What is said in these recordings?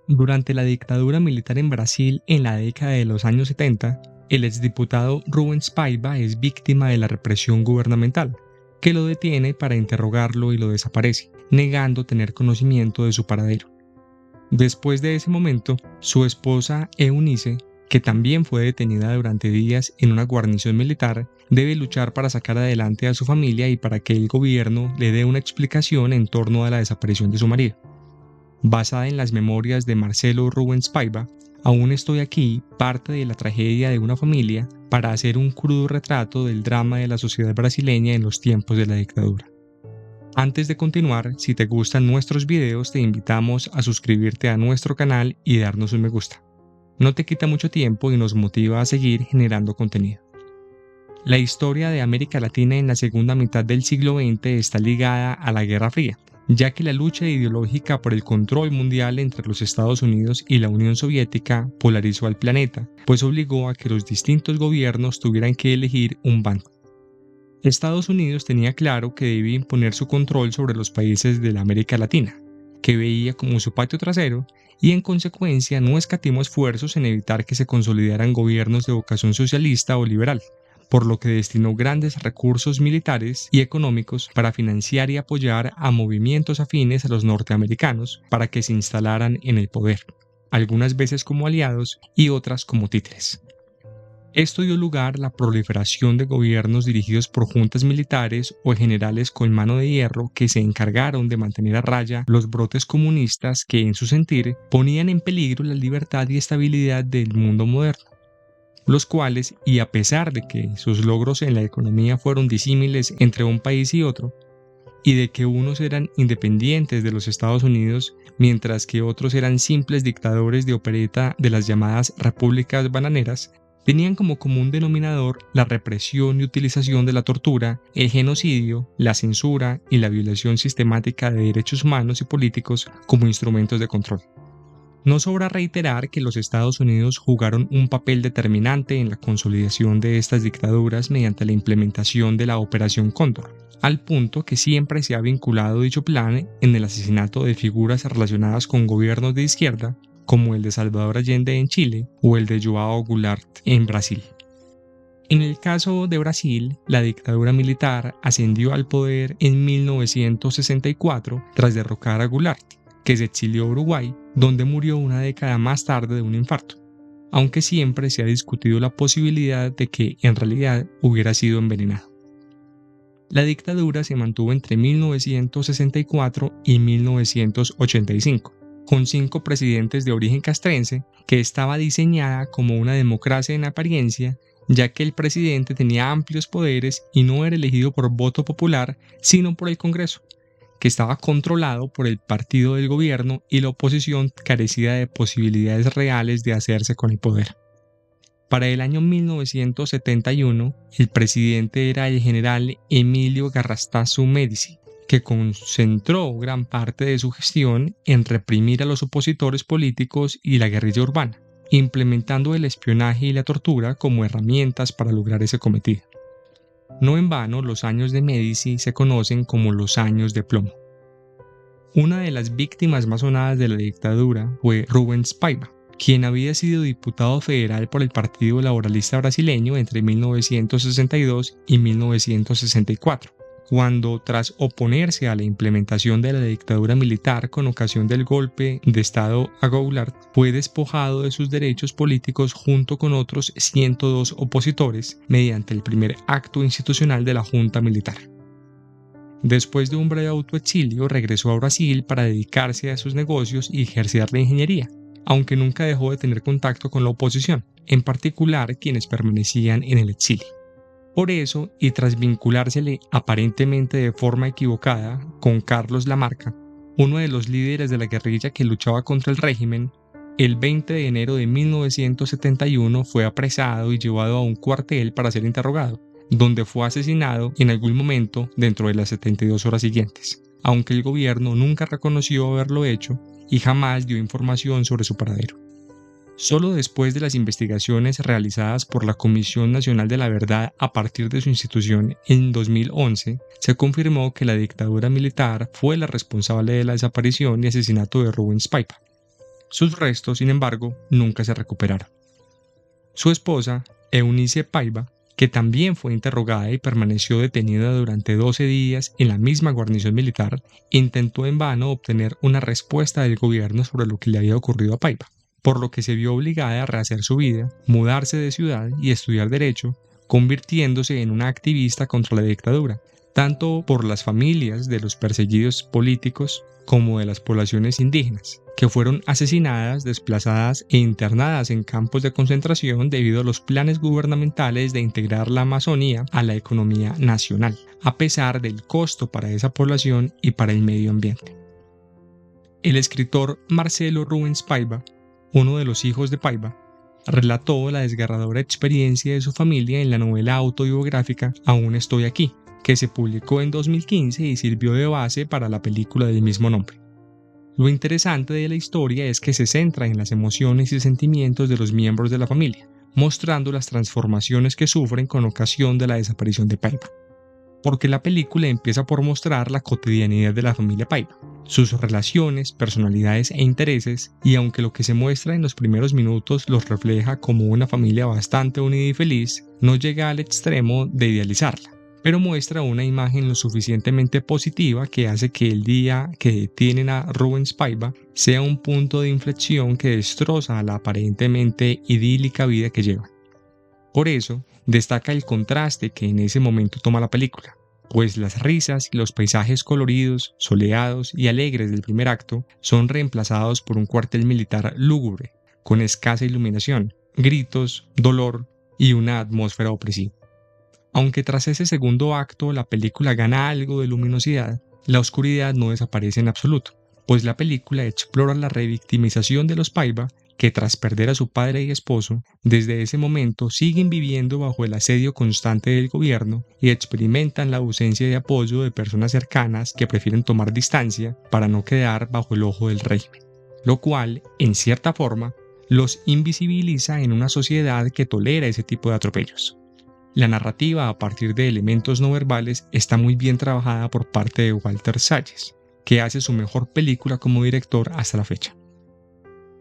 Durante la dictadura militar en Brasil en la década de los años 70, el exdiputado Rubens Paiva es víctima de la represión gubernamental, que lo detiene para interrogarlo y lo desaparece, negando tener conocimiento de su paradero. Después de ese momento, su esposa Eunice, que también fue detenida durante días en una guarnición militar, debe luchar para sacar adelante a su familia y para que el gobierno le dé una explicación en torno a la desaparición de su marido. Basada en las memorias de Marcelo Rubens Paiva, Aún estoy aquí, parte de la tragedia de una familia, para hacer un crudo retrato del drama de la sociedad brasileña en los tiempos de la dictadura. Antes de continuar, si te gustan nuestros videos, te invitamos a suscribirte a nuestro canal y darnos un me gusta. No te quita mucho tiempo y nos motiva a seguir generando contenido. La historia de América Latina en la segunda mitad del siglo XX está ligada a la Guerra Fría, ya que la lucha ideológica por el control mundial entre los Estados Unidos y la Unión Soviética polarizó al planeta, pues obligó a que los distintos gobiernos tuvieran que elegir un bando. Estados Unidos tenía claro que debía imponer su control sobre los países de la América Latina, que veía como su patio trasero, y en consecuencia no escatimó esfuerzos en evitar que se consolidaran gobiernos de vocación socialista o liberal, por lo que destinó grandes recursos militares y económicos para financiar y apoyar a movimientos afines a los norteamericanos para que se instalaran en el poder, algunas veces como aliados y otras como títeres. Esto dio lugar a la proliferación de gobiernos dirigidos por juntas militares o generales con mano de hierro que se encargaron de mantener a raya los brotes comunistas que, en su sentir, ponían en peligro la libertad y estabilidad del mundo moderno, los cuales, y a pesar de que sus logros en la economía fueron disímiles entre un país y otro, y de que unos eran independientes de los Estados Unidos, mientras que otros eran simples dictadores de opereta de las llamadas repúblicas bananeras, tenían como común denominador la represión y utilización de la tortura, el genocidio, la censura y la violación sistemática de derechos humanos y políticos como instrumentos de control. No sobra reiterar que los Estados Unidos jugaron un papel determinante en la consolidación de estas dictaduras mediante la implementación de la Operación Cóndor, al punto que siempre se ha vinculado dicho plan en el asesinato de figuras relacionadas con gobiernos de izquierda, como el de Salvador Allende en Chile o el de João Goulart en Brasil. En el caso de Brasil, la dictadura militar ascendió al poder en 1964 tras derrocar a Goulart, que se exilió a Uruguay, donde murió una década más tarde de un infarto, aunque siempre se ha discutido la posibilidad de que en realidad hubiera sido envenenado. La dictadura se mantuvo entre 1964 y 1985, con 5 presidentes de origen castrense, que estaba diseñada como una democracia en apariencia, ya que el presidente tenía amplios poderes y no era elegido por voto popular, sino por el Congreso, que estaba controlado por el partido del gobierno y la oposición carecía de posibilidades reales de hacerse con el poder. Para el año 1971, el presidente era el general Emílio Garrastazu Médici, que concentró gran parte de su gestión en reprimir a los opositores políticos y la guerrilla urbana, implementando el espionaje y la tortura como herramientas para lograr ese cometido. No en vano, los años de Médici se conocen como los años de plomo. Una de las víctimas más sonadas de la dictadura fue Rubens Paiva, quien había sido diputado federal por el Partido Laboralista Brasileño entre 1962 y 1964. Cuando, tras oponerse a la implementación de la dictadura militar con ocasión del golpe de Estado a Goulart, fue despojado de sus derechos políticos junto con otros 102 opositores mediante el primer acto institucional de la Junta Militar. Después de un breve autoexilio, regresó a Brasil para dedicarse a sus negocios y ejercer la ingeniería, aunque nunca dejó de tener contacto con la oposición, en particular quienes permanecían en el exilio. Por eso, y tras vinculársele aparentemente de forma equivocada con Carlos Lamarca, uno de los líderes de la guerrilla que luchaba contra el régimen, el 20 de enero de 1971 fue apresado y llevado a un cuartel para ser interrogado, donde fue asesinado en algún momento dentro de las 72 horas siguientes, aunque el gobierno nunca reconoció haberlo hecho y jamás dio información sobre su paradero. Solo después de las investigaciones realizadas por la Comisión Nacional de la Verdad a partir de su institución en 2011, se confirmó que la dictadura militar fue la responsable de la desaparición y asesinato de Rubens Paiva. Sus restos, sin embargo, nunca se recuperaron. Su esposa, Eunice Paiva, que también fue interrogada y permaneció detenida durante 12 días en la misma guarnición militar, intentó en vano obtener una respuesta del gobierno sobre lo que le había ocurrido a Paiva, por lo que se vio obligada a rehacer su vida, mudarse de ciudad y estudiar derecho, convirtiéndose en una activista contra la dictadura, tanto por las familias de los perseguidos políticos como de las poblaciones indígenas, que fueron asesinadas, desplazadas e internadas en campos de concentración debido a los planes gubernamentales de integrar la Amazonía a la economía nacional, a pesar del costo para esa población y para el medio ambiente. El escritor Marcelo Rubens Paiva, uno de los hijos de Paiva, relató la desgarradora experiencia de su familia en la novela autobiográfica Aún estoy aquí, que se publicó en 2015 y sirvió de base para la película del mismo nombre. Lo interesante de la historia es que se centra en las emociones y sentimientos de los miembros de la familia, mostrando las transformaciones que sufren con ocasión de la desaparición de Paiva. Porque la película empieza por mostrar la cotidianidad de la familia Paiva, sus relaciones, personalidades e intereses, y aunque lo que se muestra en los primeros minutos los refleja como una familia bastante unida y feliz, no llega al extremo de idealizarla, pero muestra una imagen lo suficientemente positiva que hace que el día que detienen a Rubens Paiva sea un punto de inflexión que destroza la aparentemente idílica vida que llevan. Por eso, destaca el contraste que en ese momento toma la película, pues las risas y los paisajes coloridos, soleados y alegres del primer acto son reemplazados por un cuartel militar lúgubre, con escasa iluminación, gritos, dolor y una atmósfera opresiva. Aunque tras ese segundo acto la película gana algo de luminosidad, la oscuridad no desaparece en absoluto, pues la película explora la revictimización de los Paiva, que tras perder a su padre y esposo, desde ese momento siguen viviendo bajo el asedio constante del gobierno y experimentan la ausencia de apoyo de personas cercanas que prefieren tomar distancia para no quedar bajo el ojo del régimen, lo cual, en cierta forma, los invisibiliza en una sociedad que tolera ese tipo de atropellos. La narrativa a partir de elementos no verbales está muy bien trabajada por parte de Walter Salles, que hace su mejor película como director hasta la fecha.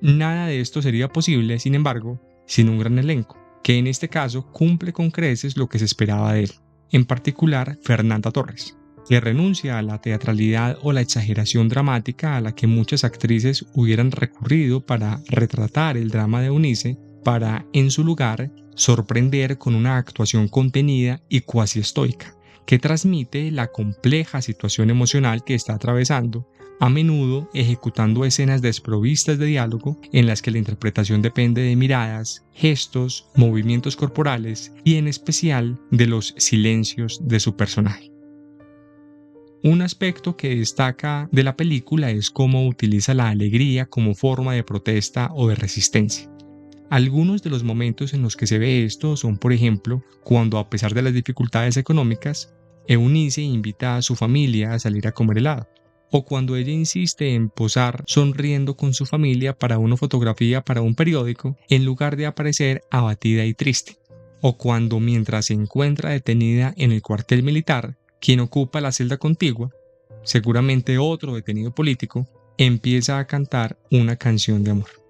Nada de esto sería posible, sin embargo, sin un gran elenco, que en este caso cumple con creces lo que se esperaba de él, en particular Fernanda Torres, que renuncia a la teatralidad o la exageración dramática a la que muchas actrices hubieran recurrido para retratar el drama de Eunice, para, en su lugar, sorprender con una actuación contenida y cuasi estoica, que transmite la compleja situación emocional que está atravesando, a menudo ejecutando escenas desprovistas de diálogo en las que la interpretación depende de miradas, gestos, movimientos corporales y en especial de los silencios de su personaje. Un aspecto que destaca de la película es cómo utiliza la alegría como forma de protesta o de resistencia. Algunos de los momentos en los que se ve esto son, por ejemplo, cuando a pesar de las dificultades económicas, Eunice invita a su familia a salir a comer helado, o cuando ella insiste en posar sonriendo con su familia para una fotografía para un periódico en lugar de aparecer abatida y triste, o cuando mientras se encuentra detenida en el cuartel militar, quien ocupa la celda contigua, seguramente otro detenido político, empieza a cantar una canción de amor.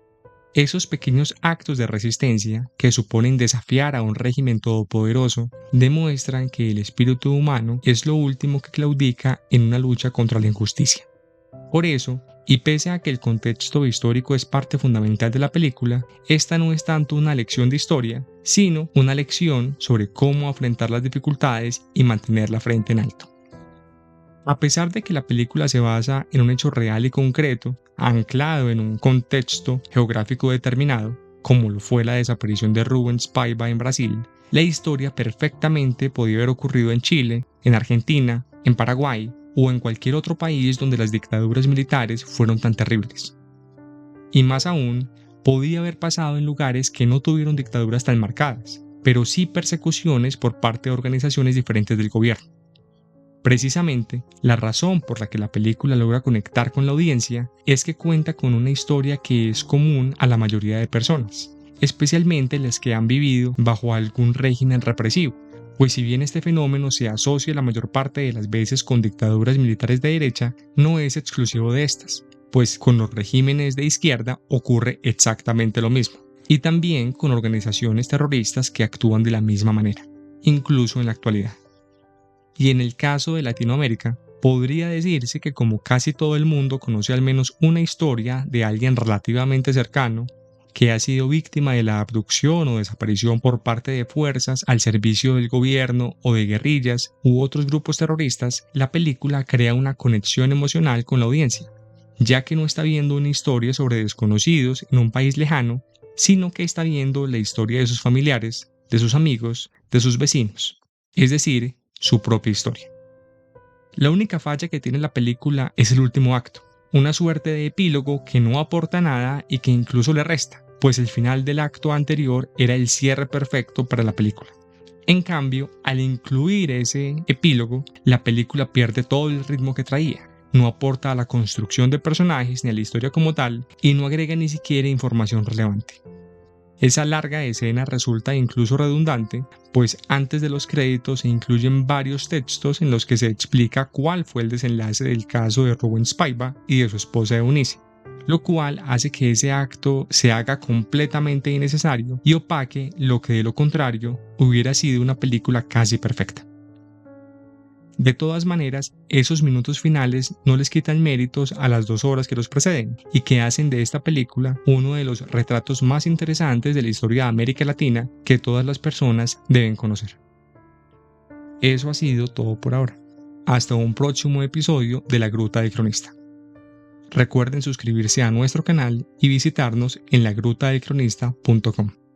Esos pequeños actos de resistencia, que suponen desafiar a un régimen todopoderoso, demuestran que el espíritu humano es lo último que claudica en una lucha contra la injusticia. Por eso, y pese a que el contexto histórico es parte fundamental de la película, esta no es tanto una lección de historia, sino una lección sobre cómo afrontar las dificultades y mantener la frente en alto. A pesar de que la película se basa en un hecho real y concreto, anclado en un contexto geográfico determinado, como lo fue la desaparición de Rubens Paiva en Brasil, la historia perfectamente podía haber ocurrido en Chile, en Argentina, en Paraguay o en cualquier otro país donde las dictaduras militares fueron tan terribles. Y más aún, podía haber pasado en lugares que no tuvieron dictaduras tan marcadas, pero sí persecuciones por parte de organizaciones diferentes del gobierno. Precisamente, la razón por la que la película logra conectar con la audiencia es que cuenta con una historia que es común a la mayoría de personas, especialmente las que han vivido bajo algún régimen represivo, pues si bien este fenómeno se asocia la mayor parte de las veces con dictaduras militares de derecha, no es exclusivo de estas, pues con los regímenes de izquierda ocurre exactamente lo mismo, y también con organizaciones terroristas que actúan de la misma manera, incluso en la actualidad. Y en el caso de Latinoamérica, podría decirse que como casi todo el mundo conoce al menos una historia de alguien relativamente cercano que ha sido víctima de la abducción o desaparición por parte de fuerzas al servicio del gobierno o de guerrillas u otros grupos terroristas, la película crea una conexión emocional con la audiencia, ya que no está viendo una historia sobre desconocidos en un país lejano, sino que está viendo la historia de sus familiares, de sus amigos, de sus vecinos, es decir, su propia historia. La única falla que tiene la película es el último acto, una suerte de epílogo que no aporta nada y que incluso le resta, pues el final del acto anterior era el cierre perfecto para la película. En cambio, al incluir ese epílogo, la película pierde todo el ritmo que traía, no aporta a la construcción de personajes ni a la historia como tal y no agrega ni siquiera información relevante. Esa larga escena resulta incluso redundante, pues antes de los créditos se incluyen varios textos en los que se explica cuál fue el desenlace del caso de Rubens Paiva y de su esposa Eunice, lo cual hace que ese acto se haga completamente innecesario y opaque lo que de lo contrario hubiera sido una película casi perfecta. De todas maneras, esos minutos finales no les quitan méritos a las 2 horas que los preceden y que hacen de esta película uno de los retratos más interesantes de la historia de América Latina que todas las personas deben conocer. Eso ha sido todo por ahora. Hasta un próximo episodio de La Gruta del Cronista. Recuerden suscribirse a nuestro canal y visitarnos en lagrutadelcronista.com.